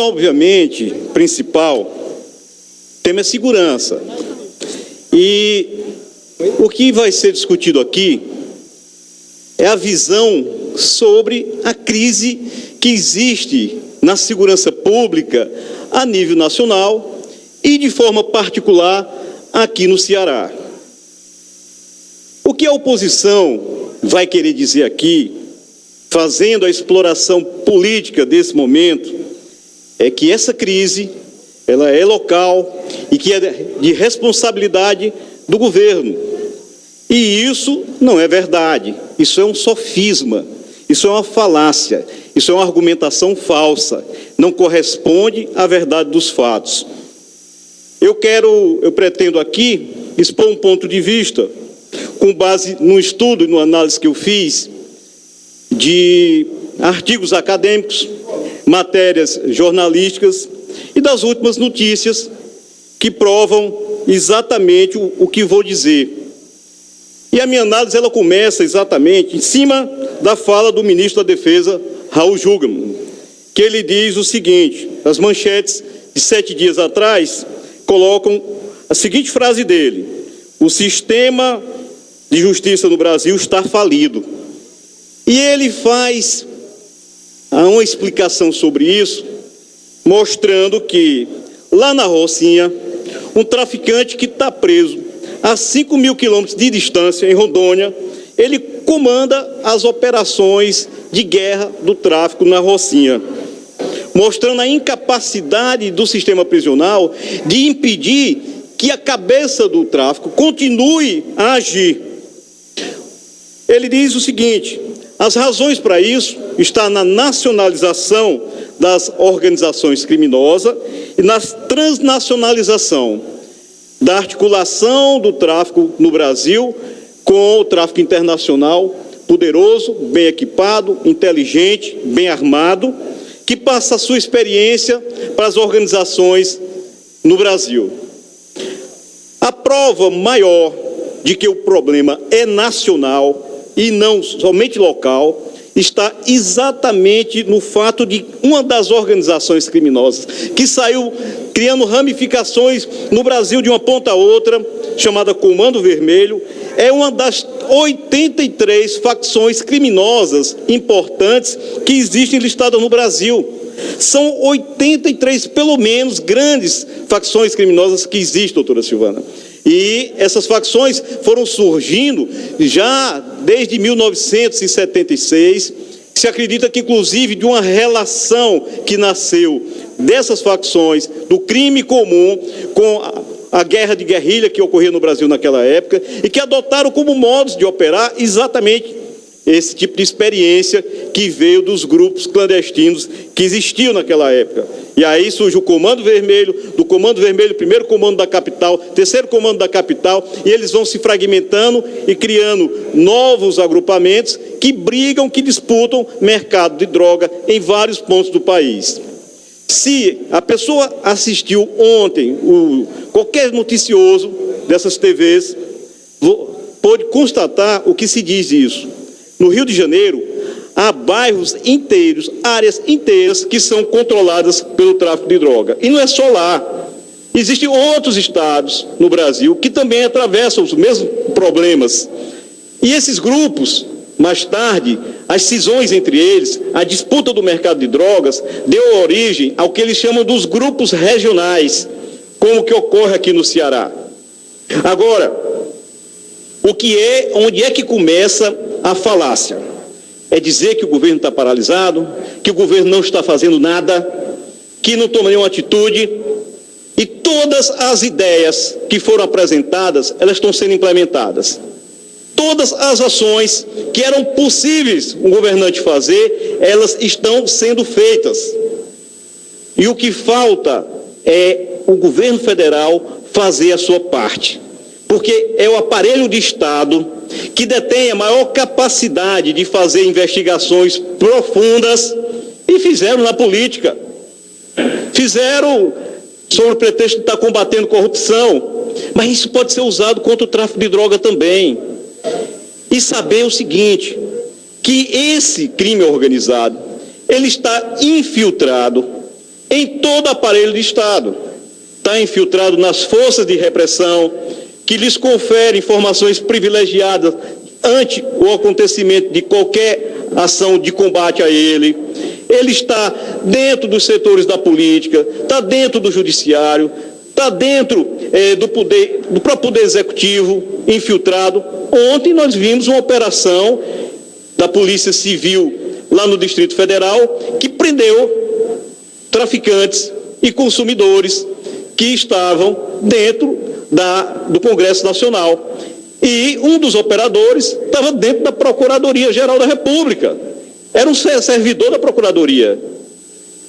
Obviamente, principal tema é segurança. E o que vai ser discutido aqui é a visão sobre a crise que existe na segurança pública a nível nacional e, de forma particular, aqui no Ceará. O que a oposição vai querer dizer aqui, fazendo a exploração política desse momento, é que essa crise, ela é local e que é de responsabilidade do governo. E isso não é verdade, isso é um sofisma, isso é uma falácia, isso é uma argumentação falsa, não corresponde à verdade dos fatos. Eu pretendo aqui expor um ponto de vista, com base no estudo e no análise que eu fiz de artigos acadêmicos, matérias jornalísticas e das últimas notícias que provam exatamente o que vou dizer. E a minha análise ela começa exatamente em cima da fala do ministro da Defesa, Raul Jungmann, que ele diz o seguinte: as manchetes de 7 dias atrás colocam a seguinte frase dele: o sistema de justiça no Brasil está falido. E ele faz uma explicação sobre isso, mostrando que lá na Rocinha, um traficante que está preso a 5.000 quilômetros de distância, em Rondônia, ele comanda as operações de guerra do tráfico na Rocinha, mostrando a incapacidade do sistema prisional de impedir que a cabeça do tráfico continue a agir. Ele diz o seguinte: as razões para isso estão na nacionalização das organizações criminosas e na transnacionalização da articulação do tráfico no Brasil com o tráfico internacional poderoso, bem equipado, inteligente, bem armado, que passa a sua experiência para as organizações no Brasil. A prova maior de que o problema é nacional e não somente local está exatamente no fato de uma das organizações criminosas que saiu criando ramificações no Brasil de uma ponta a outra, chamada Comando Vermelho, é uma das 83 facções criminosas importantes que existem listadas no Brasil. São 83, pelo menos, grandes facções criminosas que existem, doutora Silvana. E essas facções foram surgindo já desde 1976. Se acredita que, inclusive, de uma relação que nasceu dessas facções, do crime comum, com a guerra de guerrilha que ocorria no Brasil naquela época, e que adotaram como modos de operar exatamente esse tipo de experiência que veio dos grupos clandestinos que existiam naquela época. E aí surge o Comando Vermelho, do Comando Vermelho, primeiro comando da capital, terceiro comando da capital, e eles vão se fragmentando e criando novos agrupamentos que brigam, que disputam mercado de droga em vários pontos do país. Se a pessoa assistiu ontem qualquer noticioso dessas TVs, pode constatar o que se diz isso. No Rio de Janeiro, há bairros inteiros, áreas inteiras que são controladas pelo tráfico de droga. E não é só lá. Existem outros estados no Brasil que também atravessam os mesmos problemas. E esses grupos, mais tarde, as cisões entre eles, a disputa do mercado de drogas, deu origem ao que eles chamam dos grupos regionais, como que ocorre aqui no Ceará. Agora, onde é que começa a falácia? É dizer que o governo está paralisado, que o governo não está fazendo nada, que não toma nenhuma atitude, e todas as ideias que foram apresentadas, elas estão sendo implementadas. Todas as ações que eram possíveis um governante fazer, elas estão sendo feitas. E o que falta é o governo federal fazer a sua parte, porque é o aparelho de Estado que detém a maior capacidade de fazer investigações profundas, e fizeram na política. Fizeram sob o pretexto de estar combatendo corrupção, mas isso pode ser usado contra o tráfico de droga também. E saber o seguinte, que esse crime organizado, ele está infiltrado em todo aparelho de Estado. Está infiltrado nas forças de repressão, que lhes confere informações privilegiadas ante o acontecimento de qualquer ação de combate a ele. Ele está dentro dos setores da política, está dentro do judiciário, está dentro do próprio poder executivo, infiltrado. Ontem nós vimos uma operação da Polícia Civil lá no Distrito Federal que prendeu traficantes e consumidores que estavam dentro do Congresso Nacional. E um dos operadores estava dentro da Procuradoria-Geral da República. Era um servidor da Procuradoria.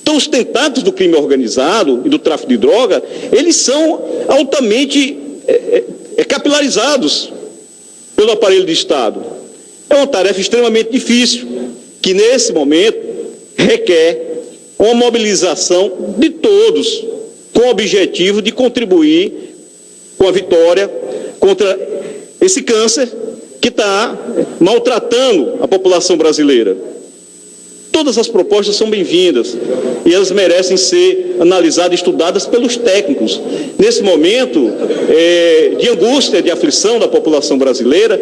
Então, os tentáculos do crime organizado e do tráfico de droga, eles são altamente capilarizados pelo aparelho de Estado. É uma tarefa extremamente difícil, que nesse momento requer uma mobilização de todos, com o objetivo de contribuir com a vitória contra esse câncer que está maltratando a população brasileira. Todas as propostas são bem-vindas e elas merecem ser analisadas e estudadas pelos técnicos. Nesse momento de angústia, de aflição da população brasileira,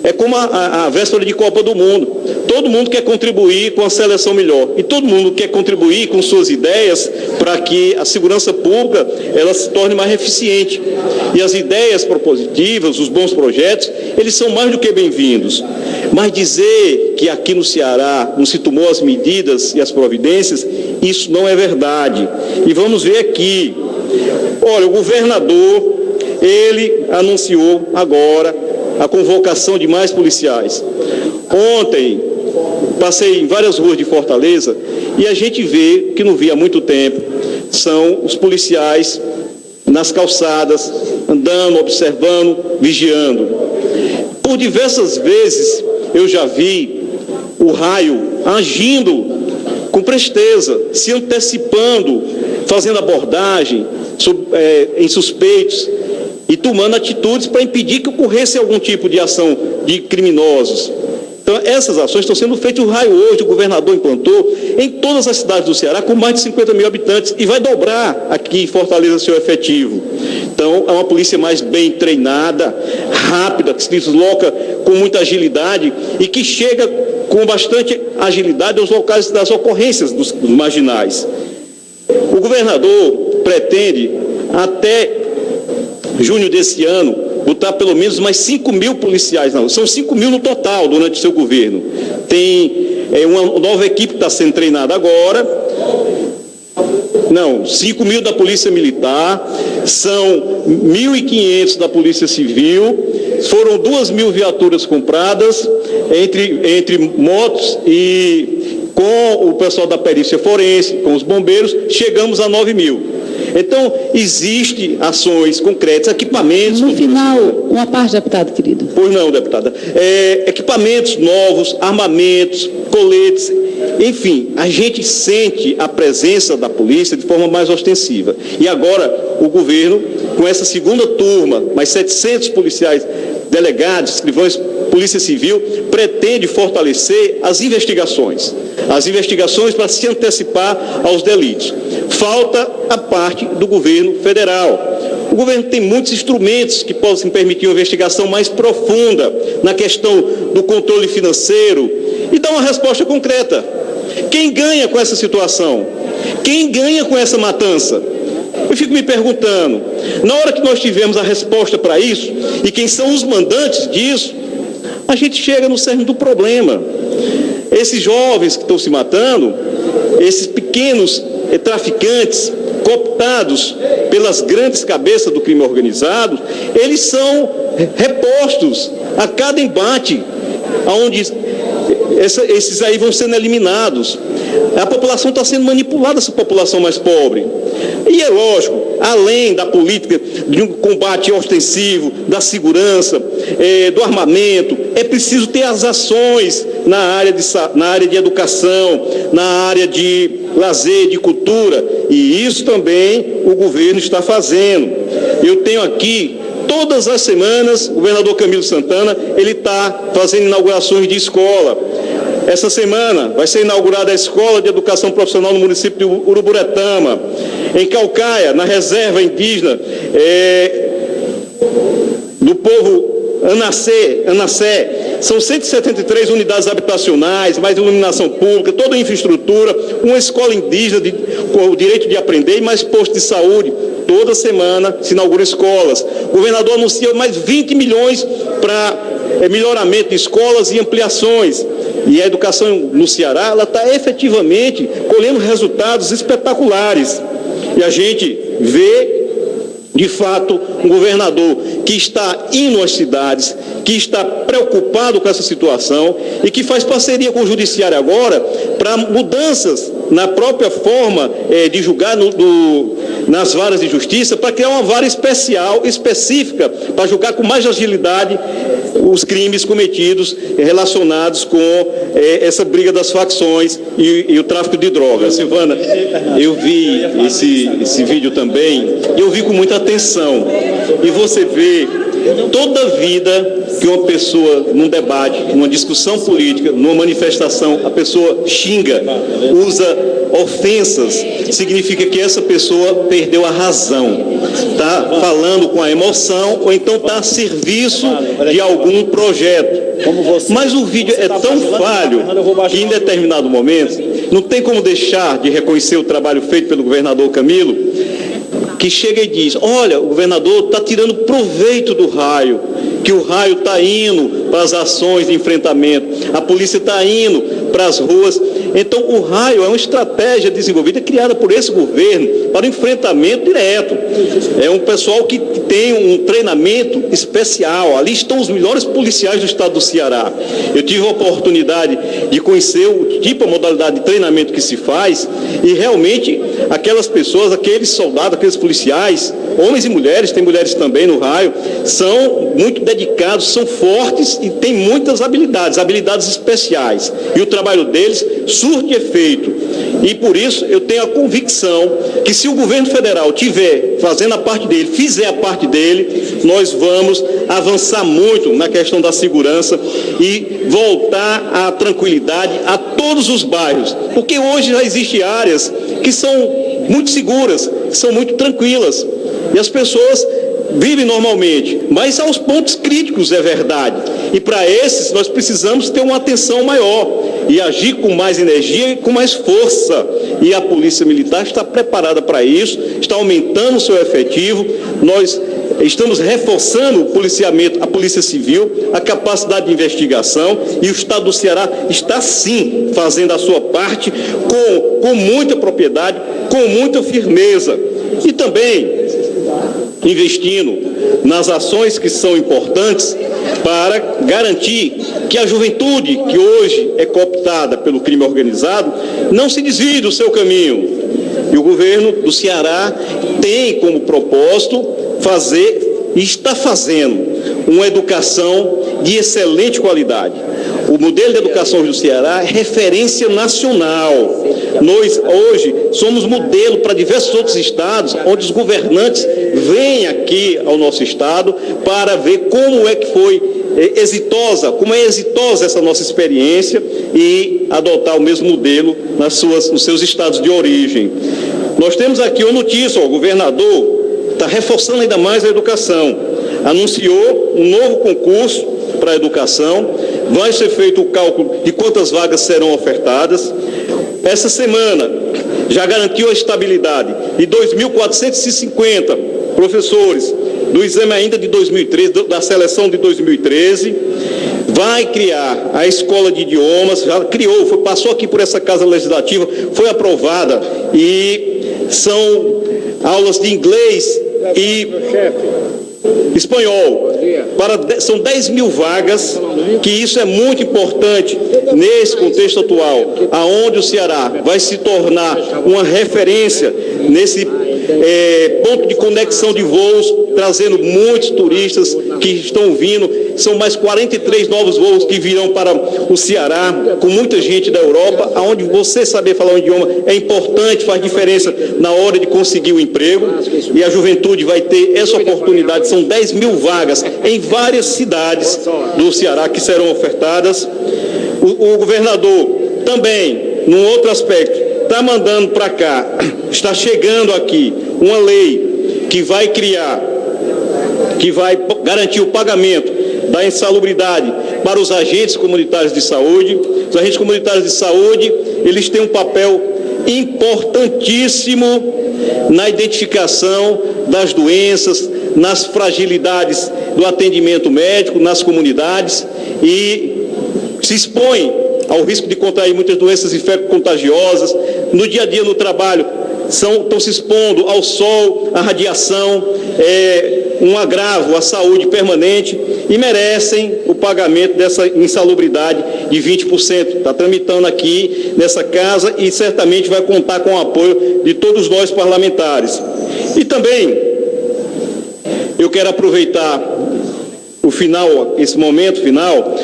é como a véspera de Copa do Mundo. Todo mundo quer contribuir com a seleção melhor e todo mundo quer contribuir com suas ideias para que a segurança pública ela se torne mais eficiente. E as ideias propositivas, os bons projetos, eles são mais do que bem-vindos. Mas dizer que aqui no Ceará não se tomou as medidas e as providências, isso não é verdade. E vamos ver aqui. Olha, o governador, ele anunciou agora a convocação de mais policiais. Ontem, passei em várias ruas de Fortaleza e a gente vê, que não via há muito tempo, são os policiais nas calçadas, andando, observando, vigiando. Por diversas vezes eu já vi o raio agindo com presteza, se antecipando, fazendo abordagem em suspeitos e tomando atitudes para impedir que ocorresse algum tipo de ação de criminosos. Então, essas ações estão sendo feitas. O raio hoje, o governador implantou em todas as cidades do Ceará, com mais de 50 mil habitantes, e vai dobrar aqui em Fortaleza seu efetivo. Então, é uma polícia mais bem treinada, rápida, que se desloca com muita agilidade e que chega com bastante agilidade aos locais das ocorrências dos marginais. O governador pretende, até junho desse ano, botar pelo menos mais 5 mil policiais na rua. São 5 mil no total durante o seu governo. Tem uma nova equipe que está sendo treinada agora. Não, 5 mil da Polícia Militar, são 1.500 da Polícia Civil, foram 2.000 viaturas compradas, entre motos e com o pessoal da perícia forense, com os bombeiros, chegamos a 9.000. Então, existem ações concretas, equipamentos... No final, uma parte, deputado querido. Pois não, deputada. Equipamentos novos, armamentos, coletes, enfim, a gente sente a presença da polícia de forma mais ostensiva. E agora, o governo, com essa segunda turma, mais 700 policiais delegados, escrivães, Polícia Civil, pretende fortalecer as investigações para se antecipar aos delitos. Falta a parte do governo federal. O governo tem muitos instrumentos que possam permitir uma investigação mais profunda na questão do controle financeiro e dar uma resposta concreta. Quem ganha com essa situação? Quem ganha com essa matança? Eu fico me perguntando, na hora que nós tivemos a resposta para isso, e quem são os mandantes disso, a gente chega no cerne do problema. Esses jovens que estão se matando, esses pequenos traficantes cooptados pelas grandes cabeças do crime organizado, eles são repostos a cada embate, onde esses aí vão sendo eliminados. A população está sendo manipulada, essa população mais pobre. E é lógico, além da política de um combate ostensivo, da segurança, do armamento, é preciso ter as ações na área de educação, na área de lazer, de cultura, e isso também o governo está fazendo. Eu tenho aqui, todas as semanas, o governador Camilo Santana, ele está fazendo inaugurações de escola. Essa semana vai ser inaugurada a Escola de Educação Profissional no município de Uruburetama. Em Caucaia, na reserva indígena do povo Anacé, são 173 unidades habitacionais, mais iluminação pública, toda a infraestrutura, uma escola indígena com o direito de aprender e mais postos de saúde. Toda semana se inaugura escolas. O governador anuncia mais 20 milhões para melhoramento de escolas e ampliações. E a educação no Ceará, ela está efetivamente colhendo resultados espetaculares. E a gente vê, de fato, um governador que está indo às cidades, que está preocupado com essa situação e que faz parceria com o Judiciário agora para mudanças na própria forma de julgar nas varas de justiça, para criar uma vara específica, para julgar com mais agilidade os crimes cometidos relacionados com essa briga das facções e o tráfico de drogas. Silvana, eu vi esse vídeo também, e eu vi com muita atenção. E você vê toda a vida que uma pessoa, num debate, numa discussão política, numa manifestação, a pessoa xinga, usa ofensas, significa que essa pessoa perdeu a razão, está falando com a emoção ou então está a serviço de algum projeto. Mas o vídeo é tão falho que em determinado momento não tem como deixar de reconhecer o trabalho feito pelo governador Camilo, que chega e diz: olha, o governador está tirando proveito do raio, que o raio está indo para as ações de enfrentamento, a polícia está indo para as ruas. Então, o raio é uma estratégia desenvolvida, criada por esse governo para o enfrentamento direto. É um pessoal que tem um treinamento especial. Ali estão os melhores policiais do estado do Ceará. Eu tive a oportunidade de conhecer o tipo, a modalidade de treinamento que se faz, e realmente aquelas pessoas, aqueles soldados, aqueles policiais, homens e mulheres, tem mulheres também no raio, são muito dedicados, são fortes e têm muitas habilidades especiais. E o trabalho deles surte efeito. E por isso eu tenho a convicção que se o governo federal tiver fazendo a parte dele, fizer a parte dele, nós vamos avançar muito na questão da segurança e voltar à tranquilidade a todos os bairros. Porque hoje já existem áreas que são muito seguras, que são muito tranquilas. E as pessoas vivem normalmente, mas aos pontos críticos, é verdade. E para esses nós precisamos ter uma atenção maior e agir com mais energia e com mais força. E a Polícia Militar está preparada para isso, está aumentando o seu efetivo. Nós estamos reforçando o policiamento, a Polícia Civil, a capacidade de investigação, e o Estado do Ceará está sim fazendo a sua parte com muita propriedade, com muita firmeza. E também investindo nas ações que são importantes para garantir que a juventude que hoje é cooptada pelo crime organizado não se desvie do seu caminho. E o governo do Ceará tem como propósito fazer, e está fazendo, uma educação de excelente qualidade. O modelo de educação do Ceará é referência nacional. Nós, hoje, somos modelo para diversos outros estados, onde os governantes vêm aqui ao nosso estado para ver como é que foi exitosa, como é exitosa essa nossa experiência e adotar o mesmo modelo nos seus estados de origem. Nós temos aqui uma notícia: o governador está reforçando ainda mais a educação. Anunciou um novo concurso para a educação, vai ser feito o cálculo de quantas vagas serão ofertadas. Essa semana já garantiu a estabilidade de 2.450 professores do exame ainda de 2013, da seleção de 2013. Vai criar a escola de idiomas, já criou, passou aqui por essa Casa Legislativa, foi aprovada, e são aulas de inglês e espanhol. São 10 mil vagas, que isso é muito importante nesse contexto atual, aonde o Ceará vai se tornar uma referência nesse ponto de conexão de voos, trazendo muitos turistas que estão vindo. São mais 43 novos voos que virão para o Ceará, com muita gente da Europa, aonde você saber falar um idioma é importante, faz diferença na hora de conseguir o emprego, e a juventude vai ter essa oportunidade. São 10 mil vagas em várias cidades do Ceará que serão ofertadas. O governador também, num outro aspecto, está mandando para cá, está chegando aqui uma lei que vai garantir o pagamento da insalubridade para os agentes comunitários de saúde. Os agentes comunitários de saúde, eles têm um papel importantíssimo na identificação das doenças, nas fragilidades do atendimento médico, nas comunidades, e se expõem ao risco de contrair muitas doenças infecto-contagiosas. No dia a dia, no trabalho, estão se expondo ao sol, à radiação, um agravo à saúde permanente, e merecem o pagamento dessa insalubridade de 20%. Está tramitando aqui nessa casa e certamente vai contar com o apoio de todos nós parlamentares. E também eu quero aproveitar esse momento final,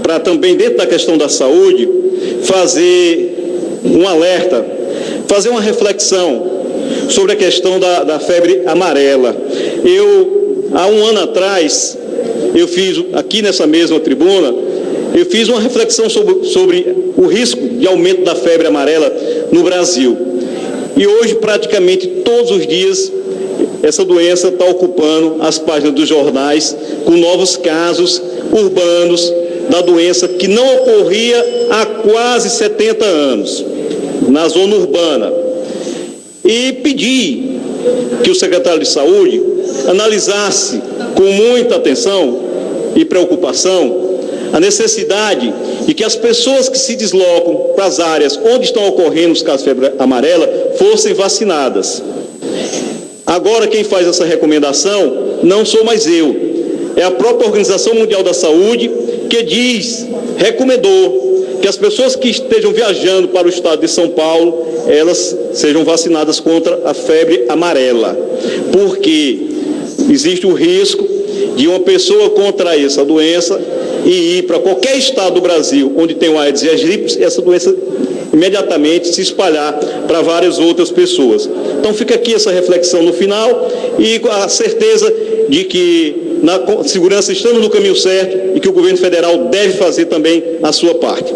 para também, dentro da questão da saúde, fazer um alerta, fazer uma reflexão sobre a questão da febre amarela. Há um ano atrás, eu fiz, aqui nessa mesma tribuna, eu fiz uma reflexão sobre o risco de aumento da febre amarela no Brasil. E hoje, praticamente todos os dias, essa doença está ocupando as páginas dos jornais, com novos casos urbanos da doença que não ocorria há quase 70 anos, na zona urbana. E pedi que o secretário de Saúde analisasse com muita atenção e preocupação a necessidade de que as pessoas que se deslocam para as áreas onde estão ocorrendo os casos de febre amarela fossem vacinadas. Agora, quem faz essa recomendação não sou mais eu, é a própria Organização Mundial da Saúde, que recomendou que as pessoas que estejam viajando para o estado de São Paulo, elas sejam vacinadas contra a febre amarela, porque existe o risco de uma pessoa contrair essa doença e ir para qualquer estado do Brasil onde tem o Aedes e as gripes, essa doença imediatamente se espalhar para várias outras pessoas. Então fica aqui essa reflexão no final e com a certeza de que na segurança estamos no caminho certo e que o governo federal deve fazer também a sua parte.